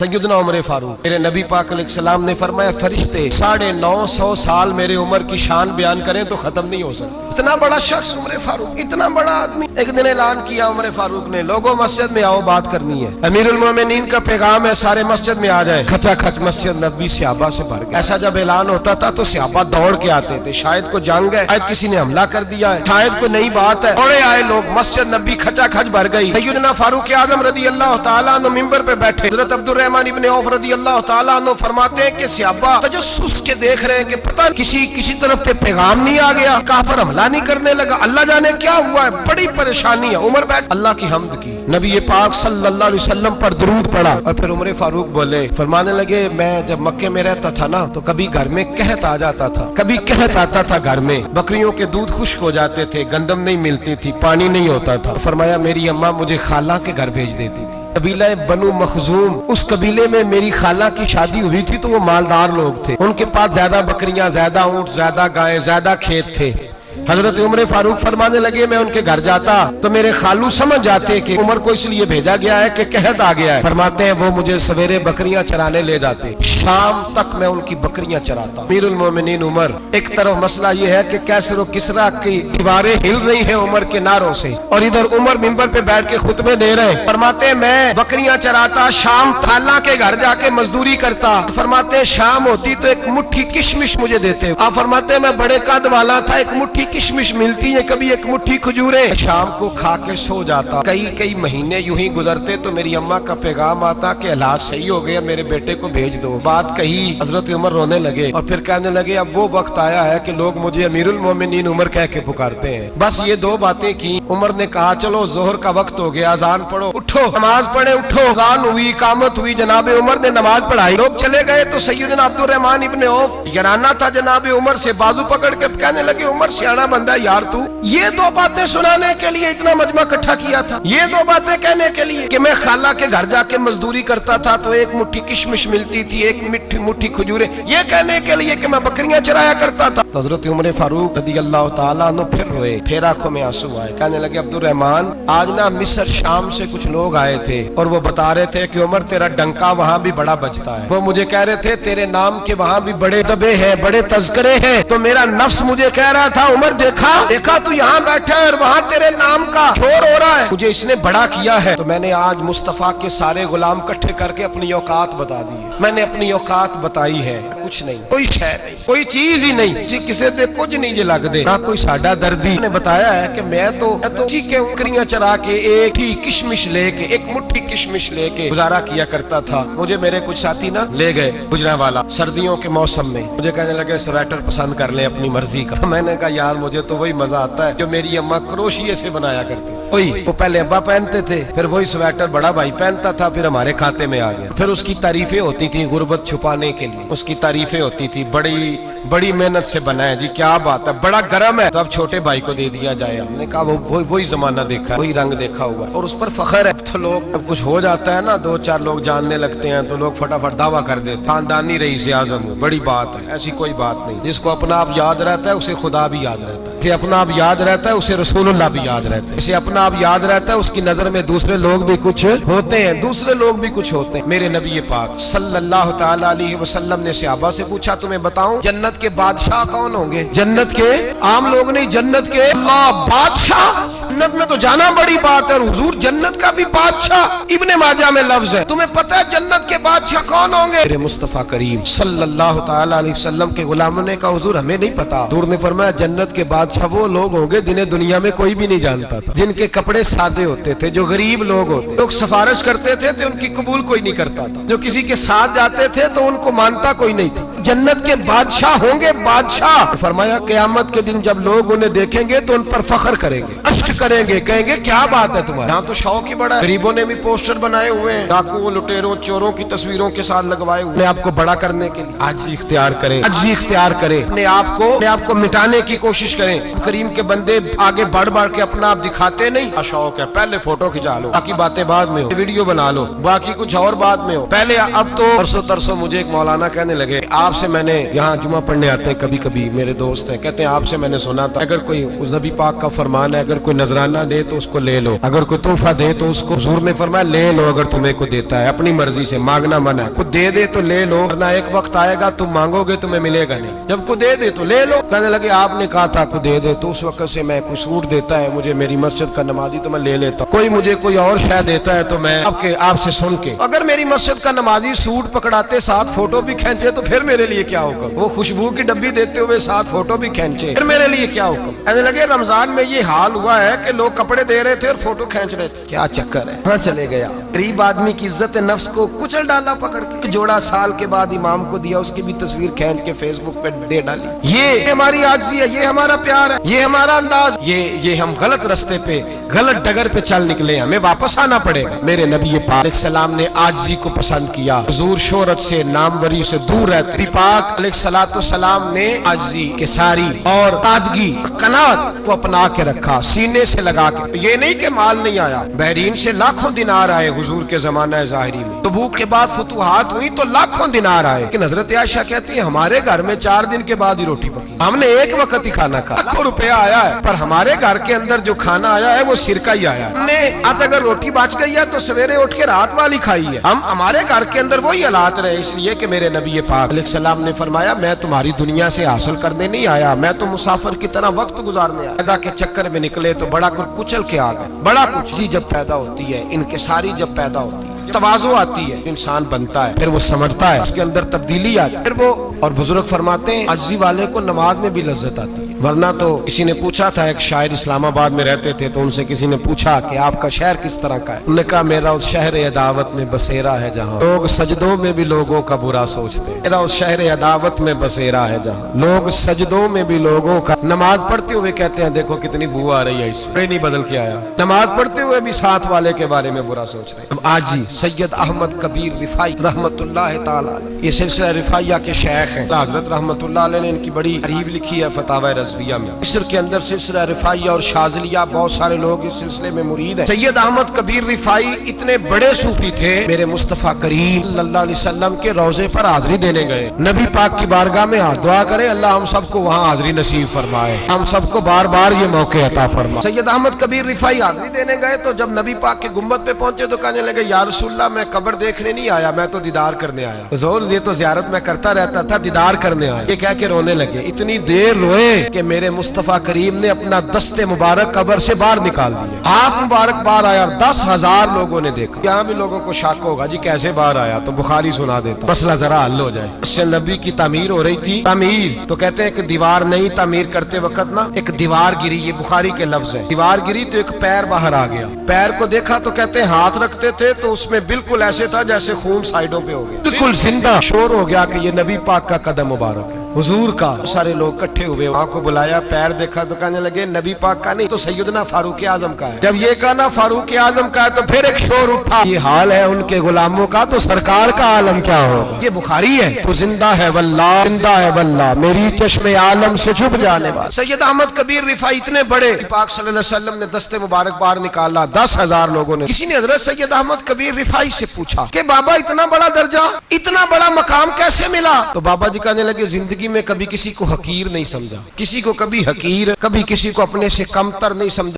सैयदना उमर फारूक, मेरे नबी पाक अलैहिस्सलाम ने फरमाया फरिश्ते 950 साल मेरे उम्र की शान बयान करें तो खत्म नहीं हो सकती। इतना बड़ा शख्स उमर फारूक, इतना बड़ा आदमी। एक दिन ऐलान किया उमर फारूक ने, लोगों मस्जिद में आओ, बात करनी है। अमीरुल मोमिनीन का पैगाम है, सारे मस्जिद में आ जाए। खचाखच मस्जिद नबी सहाबा से भर गया। ऐसा जब ऐलान होता था तो सहाबा दौड़ के आते थे, शायद को जंग है, शायद किसी ने हमला कर दिया है, शायद कोई नई बात है। दौड़े आए लोग, मस्जिद नबी खचाखच भर गई। सैयदना फारूक आजम रदी अल्लाह तआला अन्हु मिंबर पे बैठे। हज़रत अब्दुर्रहमान इब्न औफ रदी अल्लाह तआला अन्हु फरमाते हैं कि सहाबा तजस्सुस के देख रहे हैं कि पता किसी तरफ से पैगाम नहीं आ गया, काफिर हमला नहीं करने लगा, अल्लाह जाने क्या हुआ है, बड़ी परेशानी है। उमर बैठ अल्लाह की हम्द की, नबी पाक सल्लल्लाहु अलैहि वसल्लम पर दुरूद पढ़ा और फिर उमर फारूक बोले, फरमाने लगे, मैं जब मक्के में रहता था ना तो कभी घर में कहत आ जाता था, कभी कहत आता था घर में, बकरियों के दूध खुश्क हो जाते थे, गंदम नहीं मिलती थी, पानी नहीं होता था। फरमाया मेरी अम्मा मुझे खाला के घर भेज देती थी। कबीला बनु मखजूम, उस कबीले में मेरी खाला की शादी हुई थी तो वो मालदार लोग थे, उनके पास ज्यादा बकरियां, ज्यादा ऊंट, ज्यादा गायें, ज्यादा खेत थे। हजरत उमर फारूक फरमाने लगे, मैं उनके घर जाता तो मेरे खालू समझ जाते कि उमर को इसलिए भेजा गया है कि कहत आ गया है। फरमाते हैं वो मुझे सवेरे बकरियां चराने ले जाते, शाम तक मैं उनकी बकरियां चराता। अमीरुल मोमिनीन उमर, एक तरफ मसला ये है कि कैसर व किसरा की दीवारें हिल रही है उमर के नारों से, और इधर उमर मिंबर पे बैठ के खुतबे दे रहे हैं। फरमाते हैं मैं बकरियां चराता, शाम खाला के घर जाके मजदूरी करता। फरमाते हैं शाम होती तो एक मुट्ठी किशमिश मुझे देते। आप फरमाते हैं मैं बड़े कद वाला था, एक मुट्ठी किशमिश मिलती है, कभी एक मुट्ठी खजूरें, शाम को खा के सो जाता। कई महीने यूं ही गुजरते तो मेरी अम्मा का पैगाम आता कि हालात सही हो गया, मेरे बेटे को भेज दो। बात कही, हजरत उमर रोने लगे और फिर कहने लगे, अब वो वक्त आया है कि लोग मुझे अमीरुल मोमिनीन उमर कह के पुकारते हैं। बस ये दो बातें की। उमर ने कहा चलो जोहर का वक्त हो गया, अजान पढ़ो, उठो नमाज पढ़े, उठो। अजान हुई, कामत हुई, जनाबे उमर ने नमाज पढ़ाई, लोग चले गए तो सैयदना अब्दुर्रहमान इब्न औफ यराना था जनाबे उमर से, बाजू पकड़ के कहने लगे, उमर सियाना बंदा यार तू, ये दो बातें सुनाने के लिए इतना मजमा इकट्ठा किया था, ये दो बातें कहने के लिए कि मैं खाला के घर जाके मजदूरी करता था तो एक मुट्ठी किशमिश मिलती थी, एक मुट्ठी खजूरें, ये कहने के लिए कि मैं बकरियां चराया करता था। हजरत उमर फारूक रदी अल्लाह तआला अन्हु फिर रोए, फिर आंखों में आंसू आए। कहने लगे, अब्दुर्रहमान आज ना मिस्र शाम से कुछ लोग आए थे और वो बता रहे थे कि उमर तेरा डंका वहाँ भी बड़ा बजता है। वो मुझे कह रहे थे तेरे नाम के वहाँ भी बड़े दबे हैं, बड़े तज़किरे हैं। तो मेरा नफ्स मुझे कह रहा था, उमर देखा तू यहाँ बैठा है और वहाँ तेरे नाम का शोर हो रहा है, मुझे इसने बड़ा किया है। तो मैंने आज मुस्तफा के सारे गुलाम इकट्ठे करके अपनी औकात बता दी है। मैंने अपनी औकात बताई है, कुछ नहीं, कोई शय नहीं, कोई चीज ही नहीं, किसी से कुछ नहीं जे लग दे, ना कोई साडा दर्दी ने बताया है कि मैं तो ठीक है बकरियां चरा के एक ही किशमिश लेके, एक मुट्ठी किशमिश लेके गुजारा किया करता था। मुझे मेरे कुछ साथी ना ले गए गुजरांवाला सर्दियों के मौसम में, मुझे कहने लगे स्वेटर पसंद कर ले अपनी मर्जी का। मैंने कहा यार मुझे तो वही मजा आता है जो मेरी अम्मा क्रोशिये से बनाया करती, वही वो पहले अब्बा पहनते थे, फिर वही स्वेटर बड़ा भाई पहनता था, फिर हमारे खाते में आ गया। फिर उसकी तारीफें होती थी गुर्बत छुपाने के लिए, उसकी तारीफें होती थी, बड़ी मेहनत से बना है जी, क्या बात है, बड़ा गर्म है, तो अब छोटे भाई को दे दिया जाए। हमने कहा वही जमाना देखा, वही रंग देखा हुआ है और उस पर फख्र है। तो लोग अब कुछ हो जाता है ना, 2-4 लोग जानने लगते हैं तो लोग फटाफट दावा कर देते, खानदानी रईस आज़म, बड़ी बात है। ऐसी कोई बात नहीं, जिसको अपना आप याद रहता है उसे खुदा भी याद रहता है, जिसे अपना आप याद रहता है उसे रसूलुल्लाह भी याद रहता है, जिसे अपना आप याद रहता है उसकी नजर में दूसरे लोग भी कुछ होते हैं, दूसरे लोग भी कुछ होते हैं। मेरे नबी पाक सल्लल्लाहु तआला अलैहि वसल्लम ने सहाबा से पूछा, तुम्हें बताऊं जन्नत के बादशाह कौन होंगे? जन्नत के आम लोग नहीं, जन्नत के अल्लाह बादशाह। जन्नत में तो जाना बड़ी बात है, हुजूर जन्नत का भी बादशाह इब्ने माजा में लफ्ज है, तुम्हें पता है जन्नत के बादशाह कौन होंगे? मेरे मुस्तफा करीम सल्लल्लाहु तआला अलैहि वसल्लम के गुलामों ने कहा, हुजूर हमें नहीं पता। हुजूर ने फरमाया जन्नत के बादशाह वो लोग होंगे जिन्हें दुनिया में कोई भी नहीं जानता था, जिनके कपड़े सादे होते थे, जो गरीब लोग होते, लोग सिफारिश करते थे तो उनकी कबूल कोई नहीं करता था, जो किसी के साथ जाते थे तो उनको मानता कोई नहीं था। जन्नत के बादशाह होंगे, बादशाह। फरमाया क़यामत के दिन जब लोग उन्हें देखेंगे तो उन पर फख्र करेंगे, अश्क करेंगे, कहेंगे क्या बात है तुम्हारी, यहाँ तो शौक ही बड़ा है। गरीबों ने भी पोस्टर बनाए हुए हैं, डाकुओं, लुटेरों, चोरों की तस्वीरों के साथ लगवाए हुए, आपको बड़ा करने के लिए आजिज़ी इख्तियार करें, आजिज़ी इख्तियार करें, अपने आप को मिटाने की कोशिश करें। करीम के बंदे आगे बढ़ के अपना आप दिखाते नहीं, शौक है पहले फोटो खिंचा लो, बाकी बातें बाद में हो, वीडियो बना लो, बाकी कुछ और बाद में हो, पहले। अब तो परसों तरसों मुझे एक मौलाना कहने लगे, आपसे मैंने यहाँ जुमा पढ़ने आते हैं कभी कभी मेरे दोस्त हैं, कहते हैं आपसे मैंने सुना था अगर कोई उस नबी पाक का फरमान है, अगर کوئی نذرانہ دے تو اس کو لے لو, اگر کوئی تحفہ دے تو اس کو حضور نے فرمایا لے لو اگر تمہیں کو دیتا ہے, اپنی مرضی سے, مانگنا منع ہے. کوئی دے دے تو لے لو, ورنہ ایک وقت آئے گا تم مانگو گے تمہیں ملے گا نہیں. جب کوئی دے دے تو لے لو. کہنے لگے آپ نے کہا تھا کوئی دے دے, تو اس وقت سے میں کوئی سوٹ دیتا ہے مجھے میری مسجد کا نمازی تو میں لے لیتا ہوں, کوئی مجھے کوئی اور شے دیتا ہے تو میں آپ سے سن کے, اگر میری مسجد کا نمازی سوٹ پکڑاتے ساتھ فوٹو بھی کھینچے تو پھر میرے لیے کیا ہوگا, وہ خوشبو کی ڈبی دیتے ہوئے ساتھ فوٹو بھی کھینچے پھر میرے لیے کیا ہوگا. کہنے لگے رمضان میں یہ حال ہوا ہے کہ لوگ کپڑے دے رہے تھے اور فوٹو کھینچ رہے تھے, کیا چکر ہے. کہاں چلے گیا غریب آدمی کی عزت نفس کو کچل ڈالا پکڑ کے. جوڑا سال کے بعد امام کو دیا, اس کی بھی تصویر کھینچ کے فیس بک پہ دے ڈالی. یہ ہماری عاجزی ہے, یہ ہمارا پیار ہے, یہ ہمارا انداز. یہ ہم غلط رستے پہ غلط ڈگر پہ چل نکلے, ہمیں واپس آنا پڑے گا. میرے نبی پاک علیہ السلام نے عاجزی کو پسند کیا, حضور شہرت سے ناموری سے دور رہتے. نبی پاک علیہ السلام نے عاجزی کے ساری اور سادگی قناعت کو اپنا کے رکھا, سینے سے لگا کے. یہ نہیں کہ مال نہیں آیا, بحرین سے لاکھوں دینار آئے حضور کے زمانہ ظاہری میں. تبوک کے بعد فتوحات ہوئی تو لاکھوں دینار آئے. لیکن حضرت عائشہ کہتی ہے ہمارے گھر میں 4 دن کے بعد ہی روٹی پکی, ہم نے ایک وقت ہی کھانا کھا. لاکھوں روپیہ آیا ہے پر ہمارے گھر کے اندر جو کھانا آیا ہے وہ سرکہ ہی آیا ہے. ہم نے اگر روٹی بچ گئی ہے تو سویرے اٹھ کے رات والی کھائی ہے. ہمارے گھر کے اندر وہی حالات رہے, اس لیے کہ میرے نبی پاک علیہ السلام نے فرمایا میں تمہاری دنیا سے حاصل کرنے نہیں آیا, میں تو مسافر کی طرح وقت گزارنے آیا. پیدا کے چکر میں نکلے تو بڑا کچھ کچل کے آ گئے. بڑا کچھ جی جب پیدا ہوتی ہے, انکساری جب پیدا ہوتی ہے, تواضع آتی ہے, انسان بنتا ہے, پھر وہ سمجھتا ہے, اس کے اندر تبدیلی آتی ہے, پھر وہ. اور بزرگ فرماتے ہیں عاجزی والے کو نماز میں بھی لذت آتی ہے. ورنہ تو کسی نے پوچھا تھا, ایک شاعر اسلام آباد میں رہتے تھے, تو ان سے کسی نے پوچھا کہ آپ کا شہر کس طرح کا ہے. انہوں نے کہا میرا اس شہر عداوت میں بسیرا ہے جہاں لوگ سجدوں میں بھی لوگوں کا برا سوچتے ہیں. میرا اس شہر عداوت میں بسیرا ہے جہاں لوگ سجدوں میں بھی لوگوں کا. نماز پڑھتے ہوئے کہتے ہیں دیکھو کتنی بو آ رہی ہے, اس سے نہیں بدل کے آیا. نماز پڑھتے ہوئے بھی ساتھ والے کے بارے میں برا سوچ رہے ہیں. آج ہی سید احمد کبیر رفاعی رحمت اللہ تعالی علیہ, یہ سلسلہ رفاعیہ کے شیخ ہیں. حضرت رحمت اللہ علیہ نے ان کی بڑی تعریف لکھی ہے فتاوی رضویہ میں. مصر کے اندر سلسلہ رفاعیہ اور شاذلیہ بہت سارے لوگ اس سلسلے میں مرید ہیں. سید احمد کبیر رفاعی اتنے بڑے صوفی تھے, میرے مصطفیٰ کریم صلی اللہ علیہ وسلم کے روضے پر حاضری دینے گئے. نبی پاک کی بارگاہ میں دعا کرے اللہ ہم سب کو وہاں حاضری نصیب فرمائے, ہم سب کو بار بار یہ موقع عطا فرمائے. سید احمد کبیر رفاعی حاضری دینے گئے تو جب نبی پاک کے گنبد پہ پہنچے تو کہنے لگے یا رسول اللہ میں قبر دیکھنے نہیں آیا, میں تو دیدار کرنے آیا. حضور یہ تو زیارت میں کرتا رہتا تھا, دیدار کرنے آیا. یہ کہہ کے رونے لگے, اتنی دیر روئے کہ میرے مصطفیٰ کریم نے اپنا دست مبارک قبر سے باہر نکال دیا. ہاتھ مبارک باہر آیا اور 10,000 لوگوں نے دیکھا. یہاں بھی لوگوں کو شک ہوگا جی کیسے باہر آیا, تو بخاری سنا دیتا, مسئلہ ذرا حل ہو جائے. اس سے نبی کی تعمیر ہو رہی تھی. تعمیر تو کہتے ہیں کہ دیوار نہیں, تعمیر کرتے وقت نا ایک دیوار گری, یہ بخاری کے لفظ ہے. دیوار گری تو ایک پیر باہر آ گیا. پیر کو دیکھا تو کہتے ہیں ہاتھ رکھتے تھے تو اس میں بالکل ایسے تھا جیسے خون سائیڈوں پہ ہو گیا, بالکل زندہ. شور ہو گیا کہ یہ نبی پاک کا قدم مبارک ہے, حضور کا. سارے لوگ اکٹھے ہوئے, وہاں کو بلایا, پیر دیکھا تو کہنے لگے نبی پاک کا نہیں تو سیدنا فاروق اعظم کا ہے. جب یہ کہا نا فاروق اعظم کا ہے تو پھر ایک شور اٹھا, یہ حال ہے ان کے غلاموں کا تو سرکار کا عالم کیا ہوگا. یہ بخاری ہے, تو زندہ ہے واللہ, زندہ ہے واللہ, میری چشم عالم سے چھپ جانے والا. سید احمد کبیر رفاعی اتنے بڑے, پاک صلی اللہ علیہ وسلم نے دست مبارک باہر نکالا, 10,000 لوگوں نے. کسی نے حضرت سید احمد کبیر رفاعی سے پوچھا کہ بابا اتنا بڑا درجہ, اتنا بڑا مقام کیسے ملا؟ تو بابا جی کہنے لگے زندگی میں کبھی کسی کو حقیر نہیں سمجھا, کسی کو کبھی حقیر, کبھی کسی کو اپنے سے کمتر نہیں سمجھا.